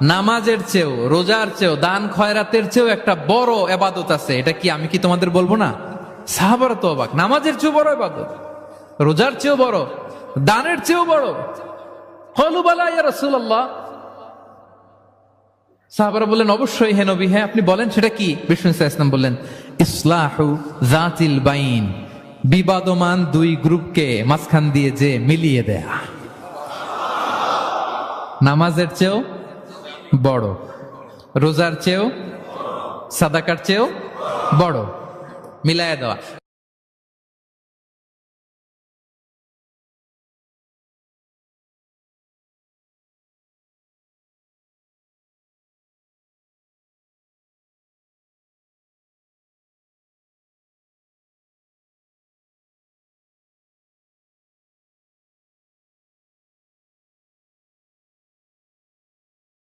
নামাজের চেয়েও, রোজার চেয়েও, দান খয়রাতের চেয়েও একটা বড় এবাদত আছে। এটা কি আমি কি তোমাদের বলবো না? সাহাবারা তো অবাক, নামাজের চেয়েও বড় এবাদত, রোজার চেয়েও বড়, দানের চেয়েও বড়। ক্বালু বালা ইয়া রাসূলুল্লাহ। সাহাবারা বললেন অবশ্যই হে নবী, হ্যাঁ আপনি বলেন সেটা কি? বিষ্ণু সাল্লাল্লাহু আলাইহি ওয়াসাল্লাম বললেন ইসলাহু যাতিল বাইন, বিবাদমান দুই গ্রুপকে মাঝখান দিয়ে যে মিলিয়ে দেয়া। নামাজের চেয়েও বড়, রোজার চেয়েও, সাদাকার চেয়েও বড়, মিলায়া দেওয়া।